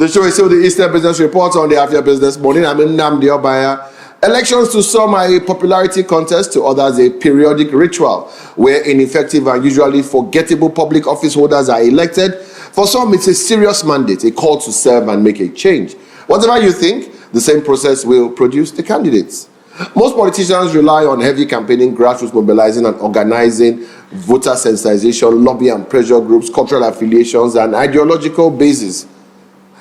The show is still the Eastern Business Report on the Afia Business Morning. I'm Nnamdi Obanya. Elections to some are a popularity contest, to others a periodic ritual where ineffective and usually forgettable public office holders are elected. For some, it's a serious mandate, a call to serve and make a change. Whatever you think, the same process will produce the candidates. Most politicians rely on heavy campaigning, grassroots mobilizing and organizing, voter sensitization, lobby and pressure groups, cultural affiliations, and ideological bases.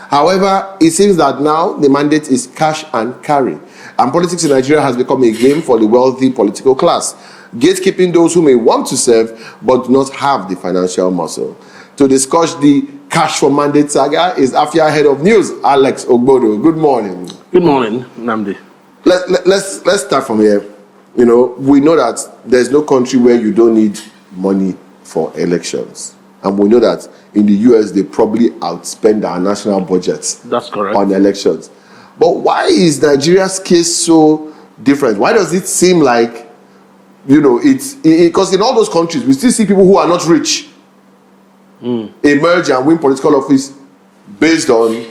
However, it seems that now the mandate is cash and carry, and politics in Nigeria has become a game for the wealthy political class, gatekeeping those who may want to serve but do not have the financial muscle. To discuss the cash for mandate saga is Afia Head of News, Alex Ogbodo. Good morning. Good morning, Nnamdi. Let's start from here. You know, we know that there's no country where you don't need money for elections. And we know that in the US, they probably outspend our national budgets. That's correct. On elections. But why is Nigeria's case so different? Why does it seem like, you know, because in all those countries, we still see people who are not rich emerge and win political office based on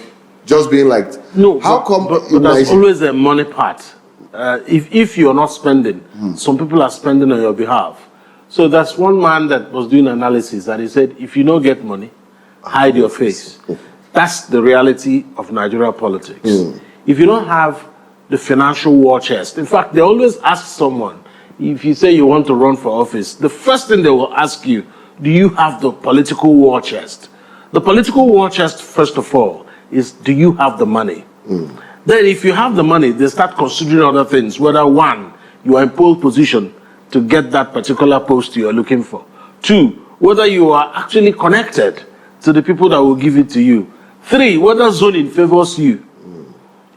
just being like, no, how come? But there's always a money part. If you're not spending, some people are spending on your behalf. So that's one man that was doing analysis, and he said, if you don't get money, hide your face. That's the reality of Nigeria politics. If you don't have the financial war chest, in fact, they always ask someone, if you say you want to run for office, the first thing they will ask you, do you have the political war chest? The political war chest, first of all, is do you have the money? Then if you have the money, they start considering other things, whether one, you are in pole position to get that particular post you are looking for. Two, whether you are actually connected to the people that will give it to you. Three, whether zoning favors you,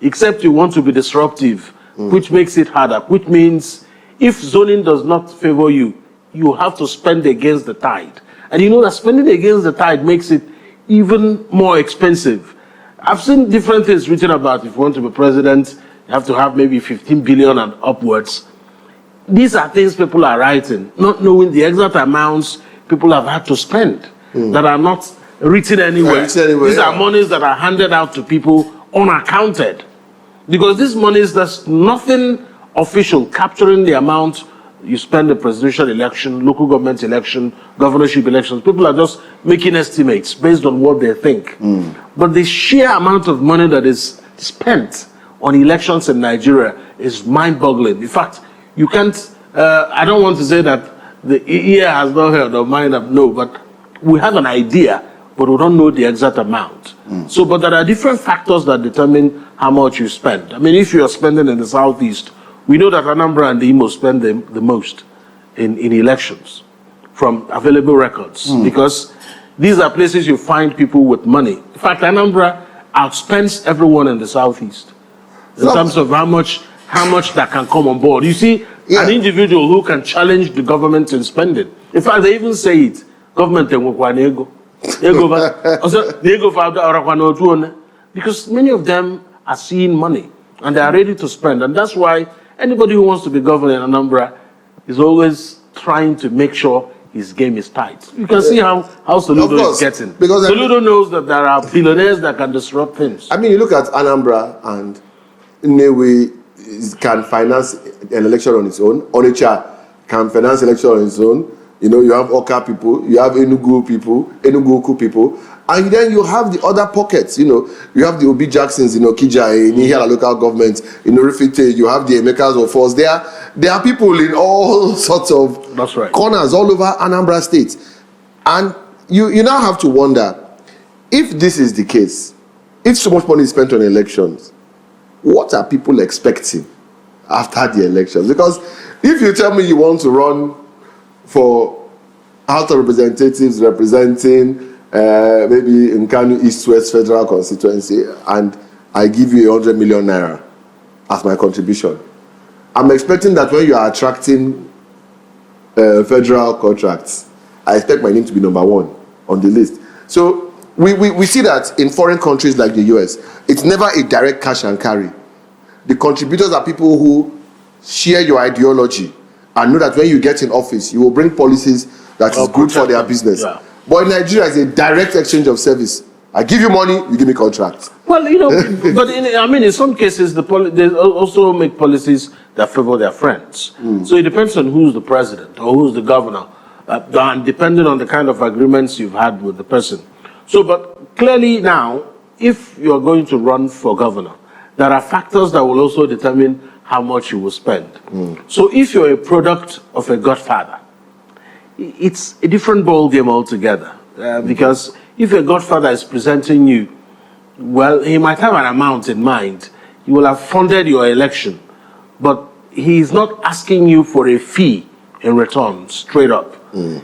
except you want to be disruptive, which makes it harder, which means if zoning does not favor you, you have to spend against the tide. And you know that spending against the tide makes it even more expensive. I've seen different things written about if you want to be president, you have to have maybe 15 billion and upwards. These are things people are writing, not knowing the exact amounts people have had to spend that are not written anywhere. These are monies that are handed out to people unaccounted. Because these monies, there's nothing official capturing the amount you spend the presidential election, local government election, governorship elections. People are just making estimates based on what they think. But the sheer amount of money that is spent on elections in Nigeria is mind-boggling. In fact, you can't, I don't want to say that the ear has not heard or mind have no, but we have an idea, but we don't know the exact amount. So, but there are different factors that determine how much you spend. I mean, if you are spending in the Southeast, we know that Anambra and the Imo spend the most in elections from available records, because these are places you find people with money. In fact, Anambra outspends everyone in the Southeast in terms of how much that can come on board. You see, an individual who can challenge the government in spending. In fact, they even say it, government because many of them are seeing money and they are ready to spend. And that's why anybody who wants to be governor in Anambra is always trying to make sure his game is tight. You can see how Soludo is getting. Because Soludo knows that there are billionaires that can disrupt things. I mean, you look at Anambra and Nnewi can finance an election on its own. Onitsha can finance an election on its own. You know, you have Oka people, you have Enugu people, Enugu people, and then you have the other pockets. You know, you have the Obi Jacksons in Okija, in Ihiala local government, in Orifite, you have the Emekas of Force. There are people in all sorts of corners all over Anambra State. And you now have to wonder, if this is the case, if so much money is spent on elections, what are people expecting after the elections? Because if you tell me you want to run for House of Representatives representing maybe Nkanu East-West Federal Constituency, and I give you 100 million naira as my contribution, I'm expecting that when you are attracting federal contracts, I expect my name to be number one on the list. So we see that in foreign countries like the US, it's never a direct cash and carry. The contributors are people who share your ideology and know that when you get in office, you will bring policies that is good for their business. But in Nigeria, it's a direct exchange of service. I give you money, you give me contracts. Well, Well, but in some cases, they also make policies that favor their friends. So it depends on who's the president or who's the governor, and depending on the kind of agreements you've had with the person. So, but clearly now, if you're going to run for governor, there are factors that will also determine how much you will spend. So if you're a product of a godfather, it's a different ball game altogether. Because if a godfather is presenting you, well, he might have an amount in mind. He will have funded your election, but he's not asking you for a fee in return, straight up.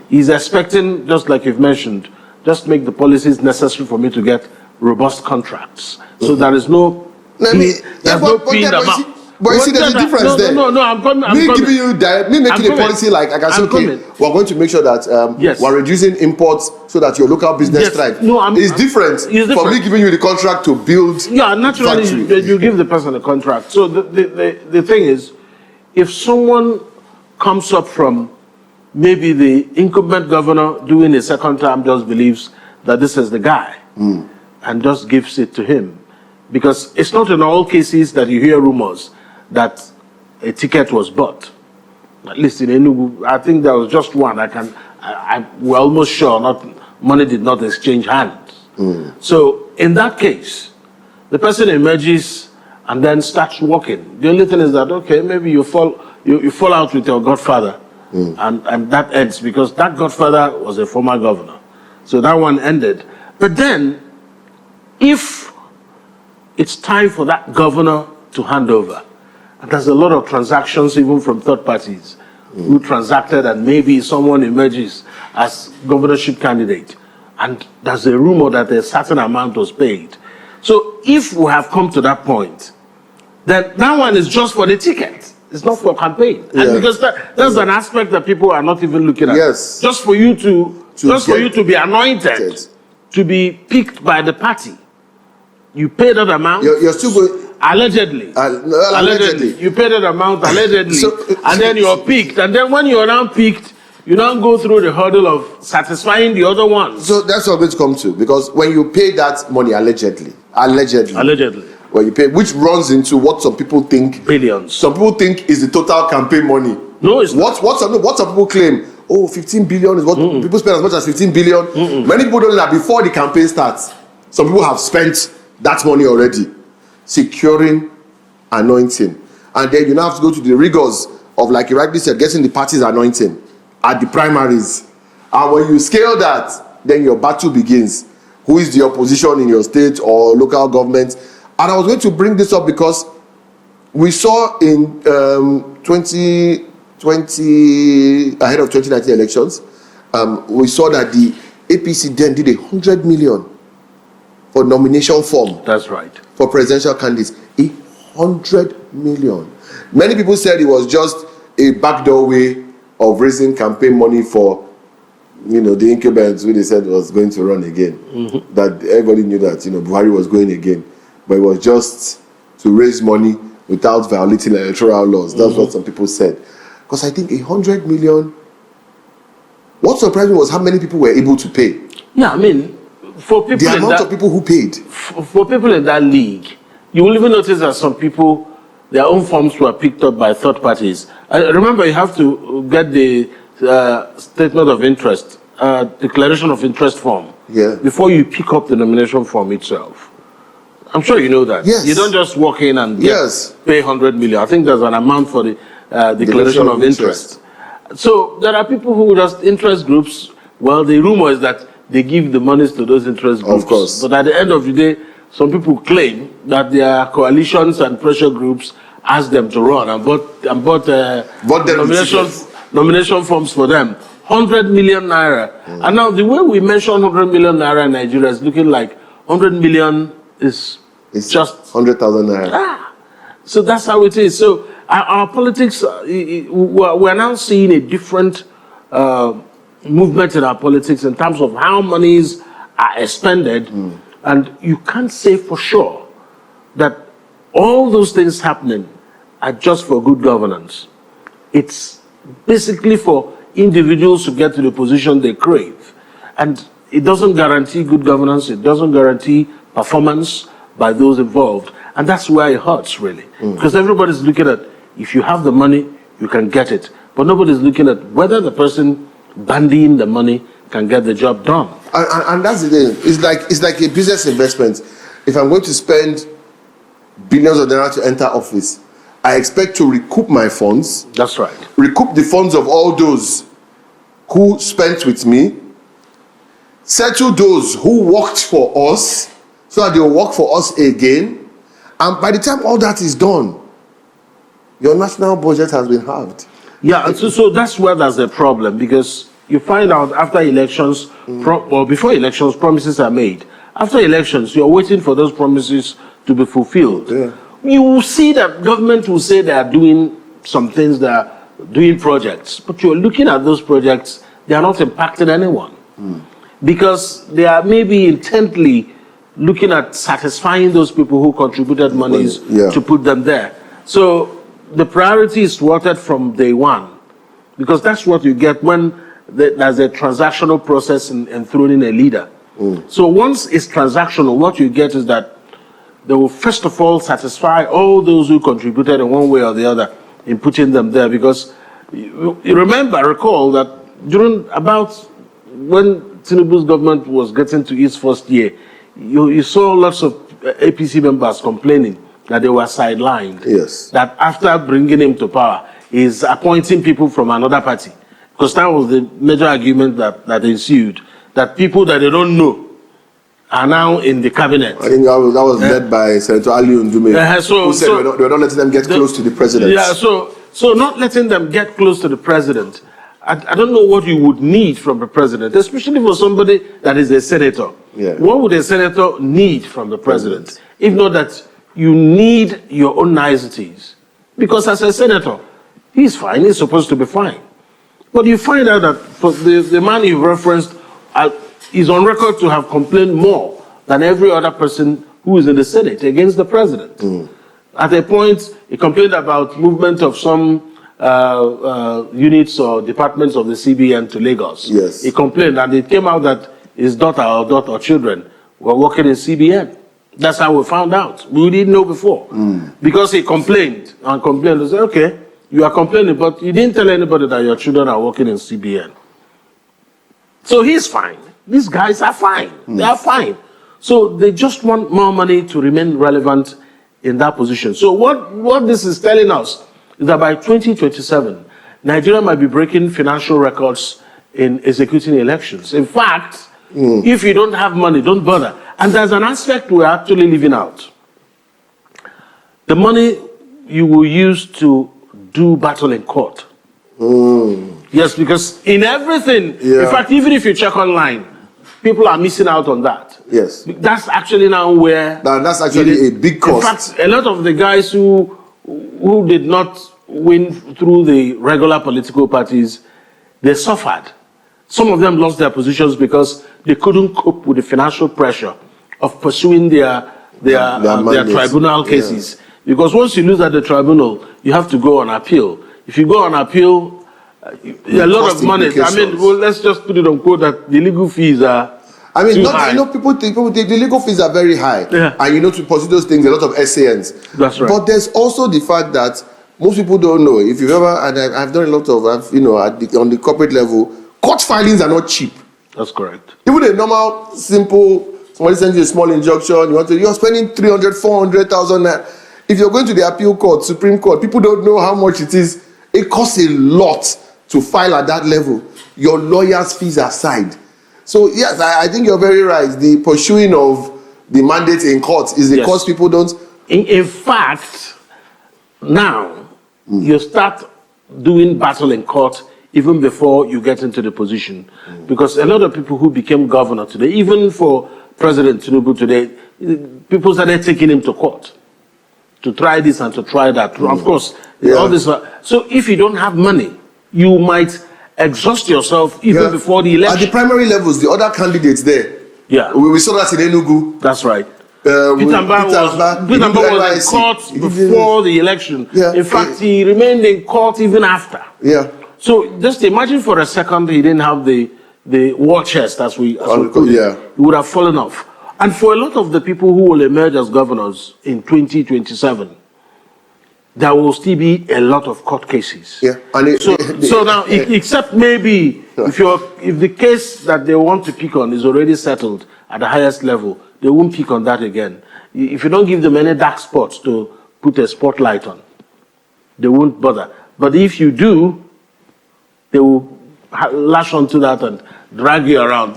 He's expecting, just like you've mentioned, just make the policies necessary for me to get robust contracts. So there is no fee in the amount. But you see, there's a difference there. No, I'm coming. Giving you me making a policy like I can say, okay, we're going to make sure that we're reducing imports so that your local business thrives. No, it's different from me giving you the contract to build. Yeah, naturally, you give the person a contract. So the thing is, if someone comes up from maybe the incumbent governor doing a second term, just believes that this is the guy and just gives it to him, because it's not in all cases that you hear rumors that a ticket was bought. At least in Enugu, I think there was just one. We're almost sure money did not exchange hands. So in that case, the person emerges and then starts walking. The only thing is that, okay, maybe you fall out with your godfather, and that ends, because that godfather was a former governor. So that one ended. But then, if it's time for that governor to hand over, and there's a lot of transactions even from third parties who transacted, and maybe someone emerges as governorship candidate, and there's a rumor that a certain amount was paid. So if we have come to that point, then that one is just for the ticket. It's not for campaign. Yeah. And because that's an aspect that people are not even looking at. Yes. Just for you to be anointed, to be picked by the party. You pay that amount. You're still going. Allegedly. Allegedly. You pay that amount allegedly. And then you're picked. And then when you're now picked, you now go through the hurdle of satisfying the other ones. So that's what I'm going to come to. Because when you pay that money allegedly, when you pay, which runs into what some people think. Billions. Some people think is the total campaign money. No, it's not. What some people claim, 15 billion is what people spend, as much as 15 billion. Many people don't know that before the campaign starts, some people have spent that money already, securing anointing. And then you now have to go to the rigors of, like you rightly said, getting the party's anointing at the primaries. And when you scale that, then your battle begins. Who is the opposition in your state or local government? And I was going to bring this up because we saw in 2020, ahead of 2019 elections, we saw that the APC then did 100 million for nomination form. That's right. For presidential candidates. 100 million. Many people said it was just a backdoor way of raising campaign money for, the incumbents who they said was going to run again. That everybody knew that, Buhari was going again. But it was just to raise money without violating electoral laws. That's what some people said. Because I think 100 million, what surprised me was how many people were able to pay. Yeah, for people, the amount of people who paid. For people in that league, you will even notice that some people, their own forms were picked up by third parties. Remember, you have to get the statement of interest, declaration of interest form, before you pick up the nomination form itself. I'm sure you know that. Yes. You don't just walk in and pay 100 million. I think there's an amount for the declaration of interest. So there are people who just interest groups. Well, the rumor is that they give the monies to those interest groups. Of course. But at the end of the day, some people claim that their coalitions and pressure groups asked them to run and bought nomination forms for them. 100 million naira. And now the way we mention 100 million naira in Nigeria is looking like 100 million is just 100,000 naira. So that's how it is. So our politics, we're now seeing a different movement in our politics in terms of how monies are expended. And you can't say for sure that all those things happening are just for good governance. It's basically for individuals to get to the position they crave. And it doesn't guarantee good governance, it doesn't guarantee performance, by those involved. And that's where it hurts, really. Because everybody's looking at, if you have the money, you can get it. But nobody's looking at whether the person bandying the money can get the job done. And that's the thing. It's like a business investment. If I'm going to spend billions of dollars to enter office, I expect to recoup my funds. That's right. Recoup the funds of all those who spent with me. Settle those who worked for us so that they will work for us again. And by the time all that is done, your national budget has been halved. Yeah, and so that's where there's a problem, because you find out after elections, or before elections, promises are made. After elections, you're waiting for those promises to be fulfilled. Yeah. You will see that government will say they are doing some things, they are doing projects, but you're looking at those projects, they are not impacting anyone. Because they are maybe intently looking at satisfying those people who contributed monies to put them there. So the priority is thwarted from day one, because that's what you get when there's a transactional process in throwing in a leader. So once it's transactional, what you get is that they will first of all satisfy all those who contributed in one way or the other in putting them there. Because you recall that during about when Tinubu's government was getting to its first year, you saw lots of APC members complaining that they were sidelined. Yes. That after bringing him to power, he's appointing people from another party. Because that was the major argument that ensued, that people that they don't know are now in the cabinet. I think that was led by Senator Ali Ndume, who said we're not letting them get close to the president. Yeah, so not letting them get close to the president. I don't know what you would need from the president, especially for somebody that is a senator. Yeah. What would a senator need from the president? If not that you need your own niceties. Because as a senator, he's fine, he's supposed to be fine. But you find out that for the man you referenced is on record to have complained more than every other person who is in the Senate against the president. At a point, he complained about movement of some units or departments of the CBN to Lagos. Yes. He complained, and it came out that his daughter or children were working in CBN. That's how we found out. We didn't know before. Because he complained and complained. They said, okay, you are complaining, but you didn't tell anybody that your children are working in CBN. So he's fine. These guys are fine. They are fine. So they just want more money to remain relevant in that position. So what this is telling us is that by 2027, Nigeria might be breaking financial records in executing elections. In fact, if you don't have money, don't bother. And there's an aspect we're actually leaving out. The money you will use to do battle in court. Yes, because in everything, in fact, even if you check online, people are missing out on that. Yes. That's actually now where... That's actually a big cost. In fact, a lot of the guys who did not win through the regular political parties, they suffered. Some of them lost their positions because they couldn't cope with the financial pressure of pursuing their tribunal cases. Because once you lose at the tribunal, you have to go on appeal. If you go on appeal, a lot of money. I mean, well, let's just put it on quote that the legal fees are too high. People think the legal fees are very high. Yeah. And to pursue those things, a lot of SANs. That's right. But there's also the fact that most people don't know. If you've ever, and I've done a lot of, on the corporate level, court filings are not cheap. That's correct. Even a normal, simple, somebody sends you a small injunction, you're spending 300,000, 400,000. If you're going to the appeal court, Supreme Court, people don't know how much it is. It costs a lot to file at that level. Your lawyer's fees aside. So yes, I think you're very right. The pursuing of the mandate in court is the cost people don't. In fact, now you start doing battle in court even before you get into the position. Because a lot of people who became governor today, even for President Tinubu today, people started taking him to court to try this and to try that. Of course, all this. So if you don't have money, you might exhaust yourself even before the election. At the primary levels, the other candidates there. Yeah. We saw that in Enugu. That's right. Peter Mba was in court before the election. Yeah. In fact, he remained in court even after. Yeah. So just imagine for a second he didn't have the war chest, as we call it. Yeah. He would have fallen off. And for a lot of the people who will emerge as governors in 2027, there will still be a lot of court cases. Yeah. And so now, except maybe if the case that they want to pick on is already settled at the highest level, they won't pick on that again. If you don't give them any dark spots to put a spotlight on, they won't bother. But if you do, they will lash onto that and drag you around.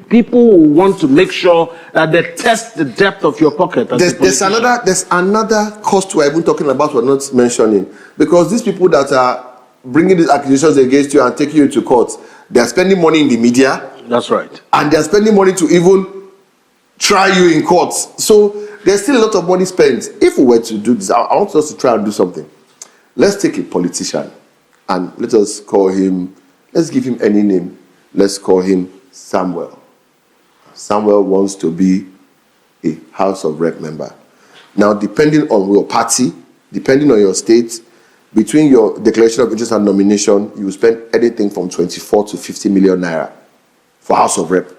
People will want to make sure that they test the depth of your pocket. There's another cost we're even talking about we're not mentioning. Because these people that are bringing these accusations against you and taking you to court, they're spending money in the media. That's right. And they're spending money to even try you in court. So there's still a lot of money spent. If we were to do this, I want us to try and do something. Let's take a politician and let us call him, let's give him any name. Let's call him Samuel. Samuel wants to be a House of Rep member. Now, depending on your party, depending on your state, between your declaration of interest and nomination, you will spend anything from 24 to 50 million naira for House of Rep,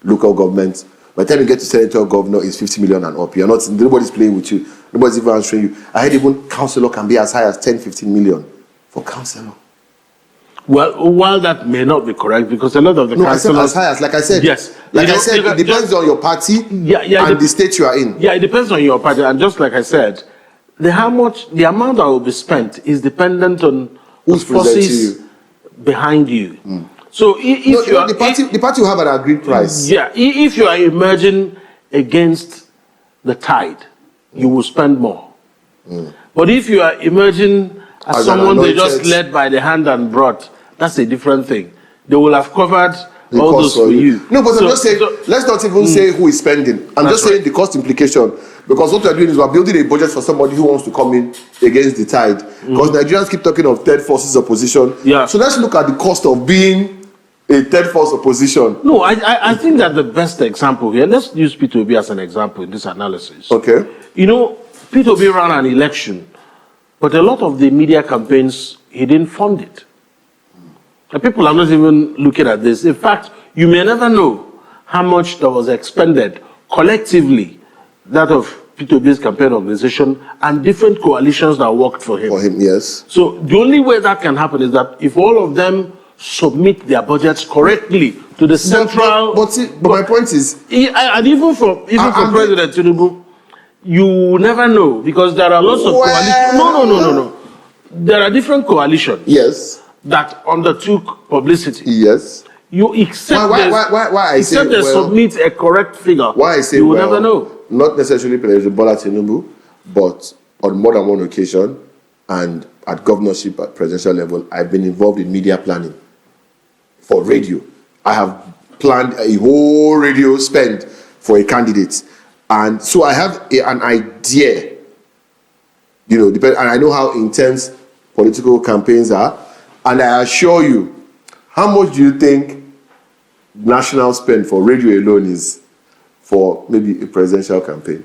local government. By the time you get to senator or governor, it's 50 million and up. You're not, nobody's playing with you. Nobody's even answering you. I heard even councillor can be as high as 10, 15 million for councillor. Well, while that may not be correct, because a lot of the councillors... as high as, like I said. Yes. Like I said, it depends on your party and the state you are in. Yeah, it depends on your party. And just like I said, the amount that will be spent is dependent on whose forces behind you. So the party will have an agreed price. Yeah, if you are emerging against the tide, you will spend more. But if you are emerging as someone they just led by the hand and brought, that's a different thing. They will have covered all those for you. No, but I'm just saying, let's not even say who is spending. I'm just saying the cost implication. Because what we're doing is we're building a budget for somebody who wants to come in against the tide. Because Nigerians keep talking of third forces opposition. Yeah. So let's look at the cost of being a third force opposition. No, I think that the best example here, let's use P2B as an example in this analysis. Okay. You know, P2B ran an election, but a lot of the media campaigns, he didn't fund it. And people are not even looking at this. In fact, you may never know how much that was expended collectively, that of P2B's campaign organization and different coalitions that worked for him. For him, yes. So the only way that can happen is that if all of them submit their budgets correctly to the central... But my point is... And even for President Tinubu, you never know, because there are lots of coalitions. No. There are different coalitions. Yes. That undertook publicity. Yes. You accept they submit a correct figure. Why I say you will never know. Not necessarily President Bola Tinubu, but on more than one occasion, and at governorship at presidential level, I've been involved in media planning for radio. I have planned a whole radio spend for a candidate. And so I have an idea, and I know how intense political campaigns are. And I assure you, how much do you think national spend for radio alone is for maybe a presidential campaign?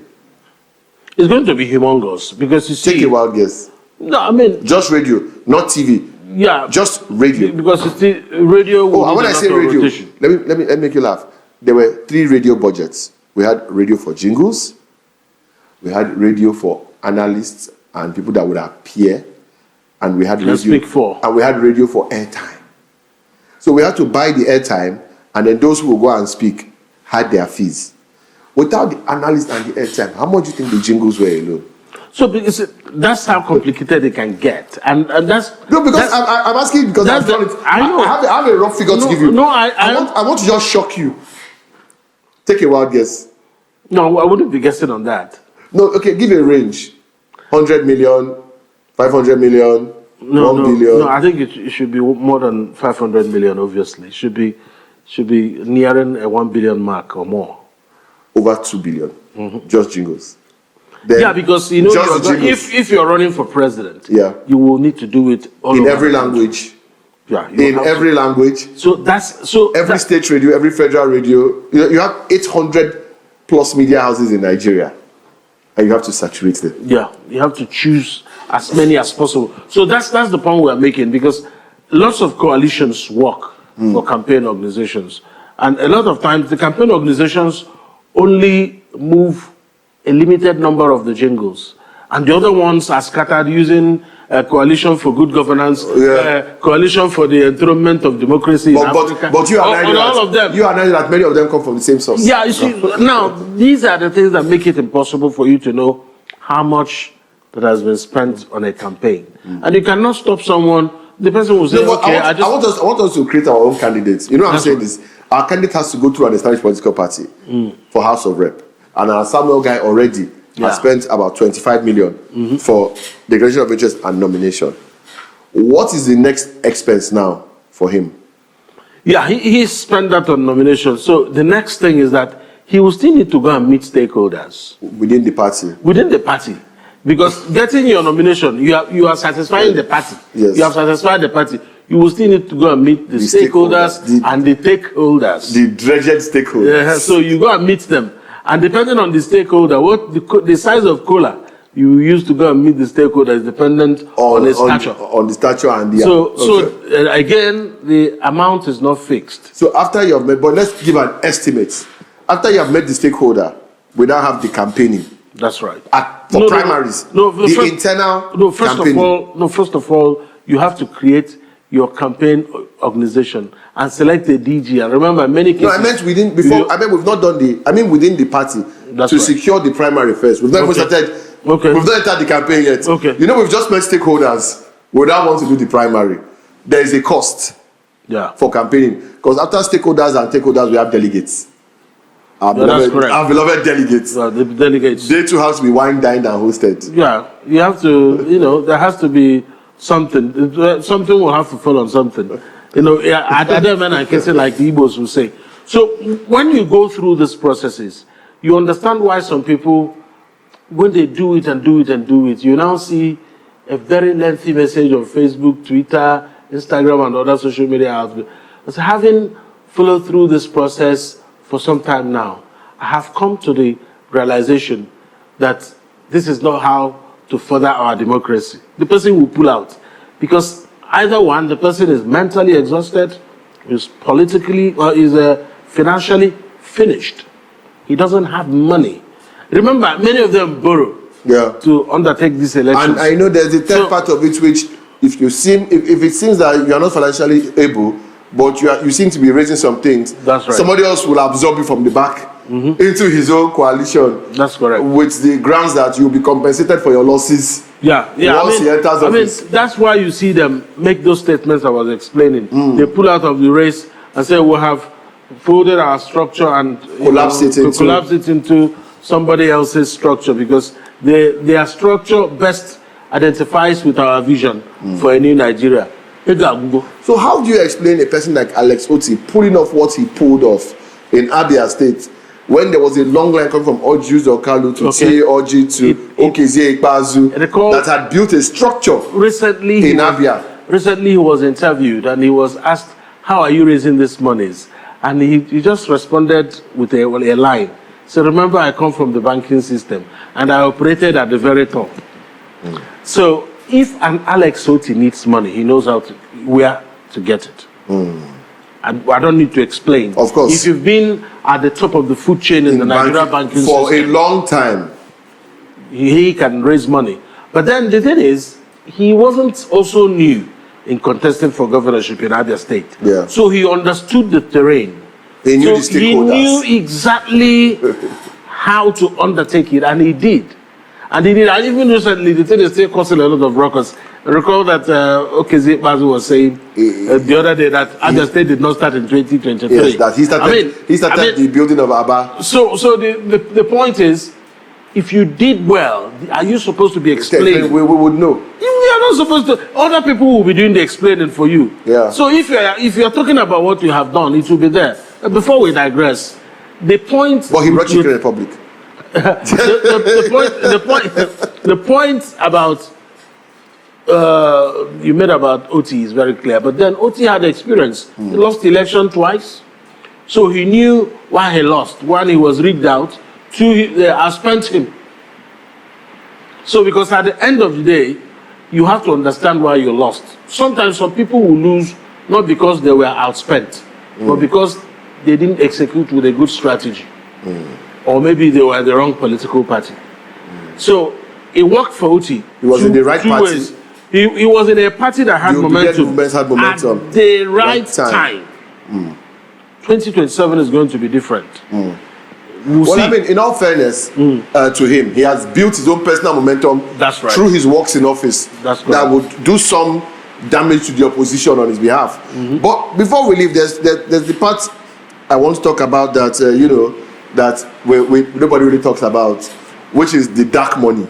It's going to be humongous, because you see... Take a wild guess. No, I mean... Just radio, not TV. Yeah. Just radio. Because it's the radio... Oh, when I say radio, let me make you laugh. There were 3 radio budgets. We had radio for jingles. We had radio for analysts and people that would appear. And we had radio for airtime. So we had to buy the airtime, and then those who will go and speak had their fees. Without the analyst and the airtime, how much do you think the jingles were alone? So that's how complicated it can get, and that's I'm asking because I've done it. I know. I have a rough figure to give you. No, I want to just shock you. Take a wild guess. No, I wouldn't be guessing on that. No, okay, give a range. 100 million, 500 million, 1 billion. No, I think it should be more than 500 million, obviously. It should be nearing a 1 billion mark or more. Over 2 billion. Just jingles. Then because if you're running for president, you will need to do it in every language. Yeah, in every language. So every state radio, every federal radio. You have 800 plus media houses in Nigeria, and you have to saturate them. Yeah, you have to choose as many as possible. So that's the point we're making, because lots of coalitions work for campaign organizations, and a lot of times the campaign organizations only move a limited number of the jingles, and the other ones are scattered using Coalition for Good Governance, Coalition for the Enthronement of Democracy in Africa. But you are all of them. You are that many of them come from the same source. Yeah, you see, now, these are the things that make it impossible for you to know how much that has been spent on a campaign. And you cannot stop someone. The person will say, okay, I want us to create our own candidates. You know what I'm saying? This our candidate has to go through an established political party for House of Rep. And our Samuel guy already has spent about 25 million for declaration of interest and nomination. What is the next expense now for him? Yeah, he spent that on nomination. So the next thing is that he will still need to go and meet stakeholders. Within the party? Within the party. Because getting your nomination, you are satisfying the party. Yes. You have satisfied the party. You will still need to go and meet the stakeholders and the stakeholders. The dreaded stakeholders. Yeah, so you go and meet them. And depending on the stakeholder, what the size of cola you use to go and meet the stakeholder is dependent on the stature. On the stature and the... So again, the amount is not fixed. So after you have met, but let's give an estimate. After you have met the stakeholder, we now have the campaigning. That's right. For primaries. Internal campaigning. First of all, you have to create your campaign organization and select a DG. And remember, many cases... No, I meant within, before, I mean, we've not done within the party to secure the primary first. We've not even started, we've not entered the campaign yet. Okay. You know, we've just met stakeholders. We now want to do the primary. There is a cost for campaigning. Because after stakeholders, we have delegates. Our beloved delegates. The delegates. They too have to be wine, dined, and hosted. Yeah, you have to, there has to be something. Something will have to fall on something. Other men I can say like the Igbos will say. So when you go through these processes, you understand why some people, when they do it, you now see a very lengthy message on Facebook, Twitter, Instagram, and other social media outlets. But having followed through this process for some time now, I have come to the realization that this is not how to further our democracy. The person will pull out because either one, the person is mentally exhausted, is politically or is financially finished. He doesn't have money. Remember, many of them borrow to undertake these elections. And I know there's a third part of it which, if it seems that you are not financially able, but you seem to be raising some things, that's right. Somebody else will absorb you from the back into his own coalition. That's correct. With the grounds that you'll be compensated for your losses. Once he enters office. That's why you see them make those statements I was explaining. They pull out of the race and say we have folded our structure and collapse it into somebody else's structure because their structure best identifies with our vision for a new Nigeria. So how do you explain a person like Alex Otti pulling off what he pulled off in Abia State when there was a long line coming from Ojus or Kalu to T. Oji to Okezie Ikpazu that had built a structure in Abia? Recently he was interviewed and he was asked, how are you raising these monies? And he just responded with a line. So remember, I come from the banking system and I operated at the very top. So if an Alex Otti needs money, he knows where to get it. I don't need to explain. Of course. If you've been at the top of the food chain in the Nigeria banking system for a long time, he can raise money. But then the thing is, he wasn't also new in contesting for governorship in Abia State. Yeah. So he understood the terrain. He knew the stakeholders. He knew exactly how to undertake it, and he did. And even recently, the thing is still causing a lot of ruckus. Recall that Okezie Ikpazu was saying the other day that Abia State did not start in 2023. Yes, that he started the building of Aba. So the point is, if you did well, are you supposed to be explaining? We would know. You are not supposed to. Other people will be doing the explaining for you. Yeah. So if you are talking about what you have done, it will be there. Before we digress, the point. But he brought Chicken Republic. the point about you made about Otti is very clear. But then Otti had experience. He lost the election twice, so he knew why he lost. One, he was rigged out. Two, they outspent him. So because at the end of the day, you have to understand why you lost. Sometimes some people will lose not because they were outspent, but because they didn't execute with a good strategy. or maybe they were the wrong political party. So it worked for Uti. He was in the right party. Ways. He was in a party that had momentum at the right time. 2027 is going to be different. Well, I mean, in all fairness to him, he has built his own personal momentum through his works in office that would do some damage to the opposition on his behalf. But before we leave, there's the part I want to talk about that, that nobody really talks about, which is the dark money.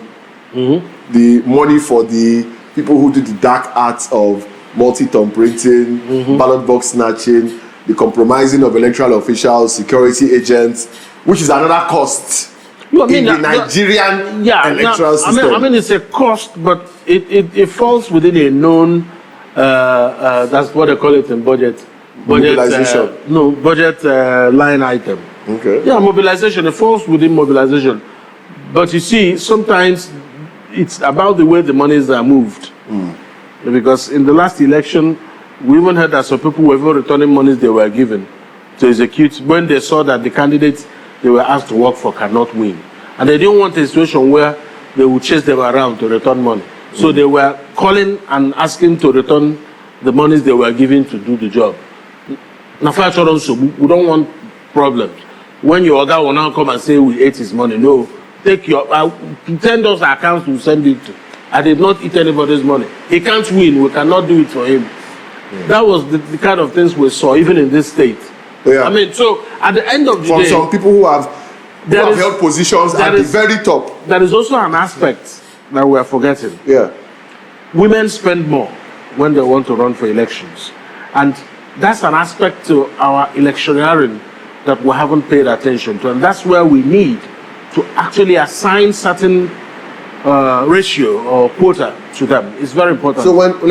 The money for the people who do the dark arts of multi-ton printing, ballot box snatching, the compromising of electoral officials, security agents, which is another cost in the Nigerian electoral system. I mean, it's a cost, but it falls within a known, that's what they call it in budget. Mobilization. Budget line item. Okay. Yeah, mobilization. It falls within mobilization. But you see, sometimes it's about the way the monies are moved. Because in the last election, we even heard that some people were even returning monies they were given to execute when they saw that the candidates they were asked to work for cannot win. And they didn't want a situation where they would chase them around to return money. So they were calling and asking to return the monies they were given to do the job. Now, we don't want problems. When your guy will now come and say we ate his money, no. Take your, send us accounts to send it to. I did not eat anybody's money. He can't win. We cannot do it for him. That was the kind of things we saw, even in this state. Yeah. I mean, so at the end of the day, from some people who have held positions at the very top. There is also an aspect that we are forgetting. Yeah. Women spend more when they want to run for elections. And that's an aspect to our electioneering that we haven't paid attention to. And that's where we need to actually assign certain ratio or quota to them. It's very important. So when people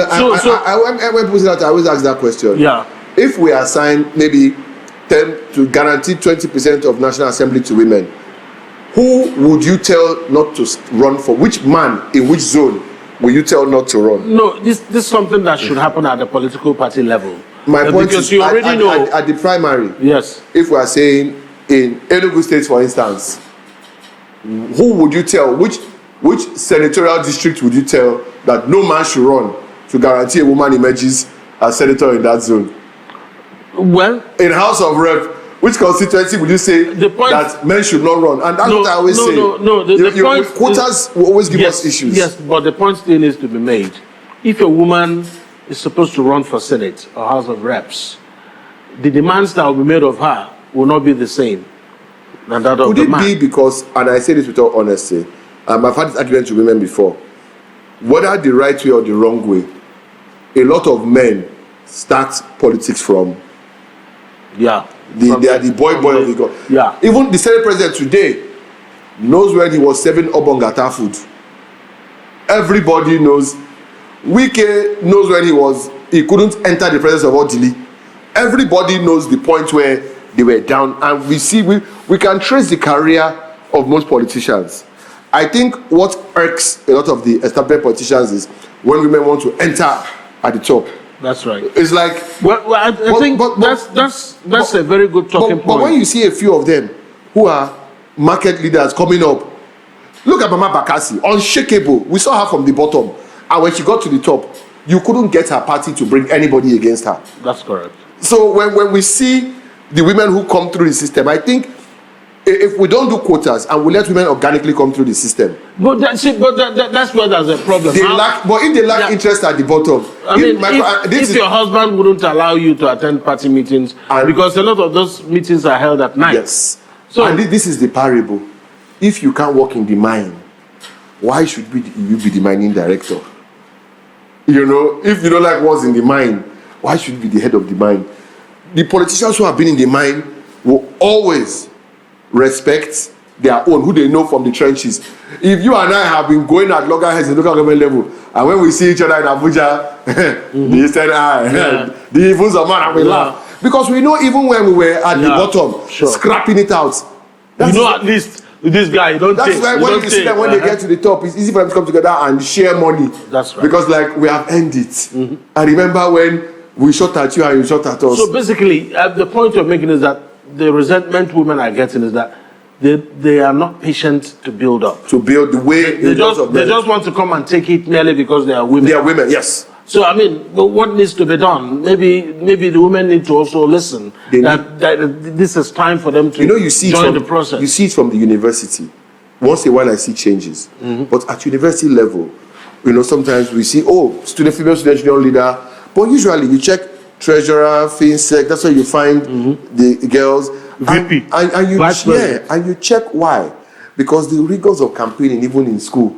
say that, I always ask that question. Yeah. If we assign maybe 10 to guarantee 20% of National Assembly to women, who would you tell not to run for? Which man in which zone will you tell not to run? No, this is something that should happen at the political party level. My point because is, you already know at the primary, yes. If we are saying in Enugu State, for instance, who would you tell? Which senatorial district would you tell that no man should run to guarantee a woman emerges as senator in that zone? Well, in House of Rep, which constituency would you say that men should not run? And that's what I always say. The point quotas will always give us issues. Yes, but the point still needs to be made. If a woman is supposed to run for Senate or House of Reps, the demands that will be made of her will not be the same than that of the man. Could it be because, and I say this with all honesty, I've had this argument to women before, whether the right way or the wrong way, a lot of men start politics from they are the boy of the god. Yeah. Even the Senate president today knows when he was serving Obongata food. Everybody knows. Wike knows when he couldn't enter the presence of Odili. Everybody knows the point where they were down, and we can trace the career of most politicians. I think what irks a lot of the established politicians is when women want to enter at the top. That's right. It's like I think that's a very good talking point. But when you see a few of them who are market leaders coming up, look at Mama Bakassi, unshakable. We saw her from the bottom, and when she got to the top, you couldn't get her party to bring anybody against her. That's correct. So when we see the women who come through the system, I think if we don't do quotas and we let women organically come through the system, but that's where there's a problem. But if they lack interest at the bottom, if your husband wouldn't allow you to attend party meetings, because a lot of those meetings are held at night. Yes. So and this is the parable. If you can't work in the mine, why should you be the mining director? If you don't like what's in the mine, why should you be the head of the mine? The politicians who have been in the mine will always respect their own, who they know from the trenches. If you and I have been going at loggerheads in local government level, and when we see each other in Abuja, the Eastern Eye, the evils of man, and we laugh. Because we know even when we were at the bottom, scrapping it out. At least with this guy, that's why when you see them, when they get to the top, it's easy for them to come together and share money. That's right. Because we have earned it. I remember when we shot at you and you shot at us. So basically, the point you're making is that the resentment women are getting is that they are not patient to build up. To build the way They just want to come and take it merely because they are women. They are women, yes. So I mean, but what needs to be done? Maybe the women need to also listen that this is time for them to join the process. You see it from the university. Once in a while, I see changes, but at university level, sometimes we see female student union leader, but usually you check treasurer, FinSec. That's where you find the girls. VP. And you check why, because the rigors of campaigning, even in school.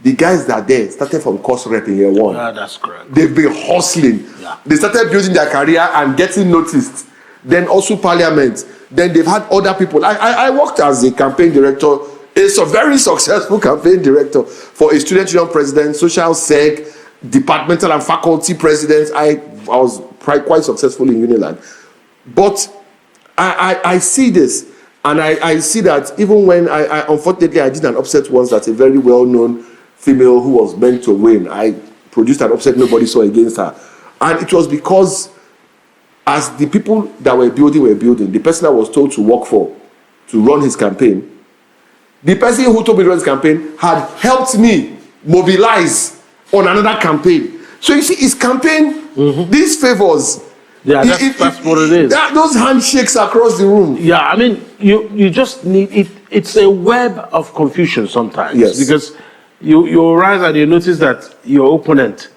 The guys that are there started from course rep in year 1. Yeah, that's correct. They've been hustling. Yeah. They started building their career and getting noticed. Then also parliament. Then they've had other people. I worked as a campaign director, a very successful campaign director for a student union president, social sec, departmental and faculty presidents. I was quite successful in Uniland. But I see this, and I see that even when unfortunately I did an upset once that a very well-known female who was meant to win, I produced an upset nobody saw against her. And it was because as the people that were building, the person I was told to work for, to run his campaign, the person who told me to run his campaign had helped me mobilize on another campaign. So you see, his campaign, these favors, that's what it is. Those handshakes across the room. Yeah, I mean, you just need it. It's a web of confusion sometimes. Yes. Because you arise and you notice that your opponent,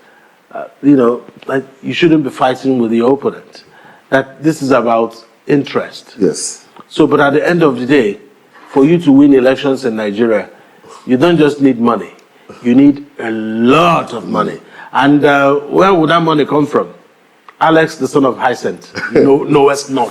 like you shouldn't be fighting with your opponent. That this is about interest. Yes. So, but at the end of the day, for you to win elections in Nigeria, you don't just need money. You need a lot of money. And where would that money come from? Alex, the son of Hyacinth. No, it's not.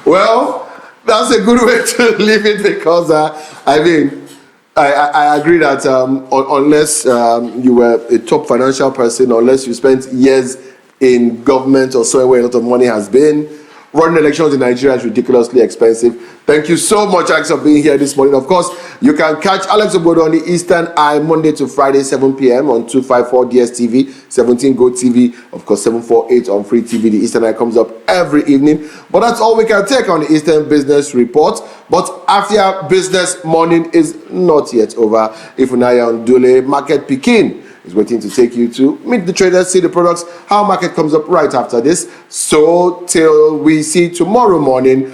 Well, that's a good way to leave it, because I agree that unless you were a top financial person, unless you spent years in government or somewhere where a lot of money has been, running elections in Nigeria is ridiculously expensive. Thank you so much, Alex, for being here this morning. Of course, you can catch Alex Ogbodo on the Eastern Eye Monday to Friday, 7 p.m. on 254 DSTV, 17 Go TV, of course, 748 on Free TV. The Eastern Eye comes up every evening. But that's all we can take on the Eastern Business Report. But Afia Business Morning is not yet over. Ifunaya Ndule Market Pekin is waiting to take you to meet the traders, see the products, how market comes up right after this. So till we see tomorrow morning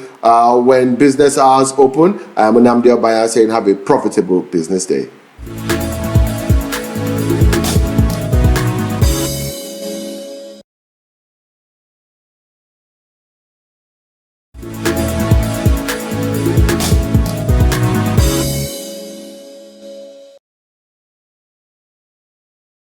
when business hours open, I am Nnamdi Obanya saying have a profitable business day.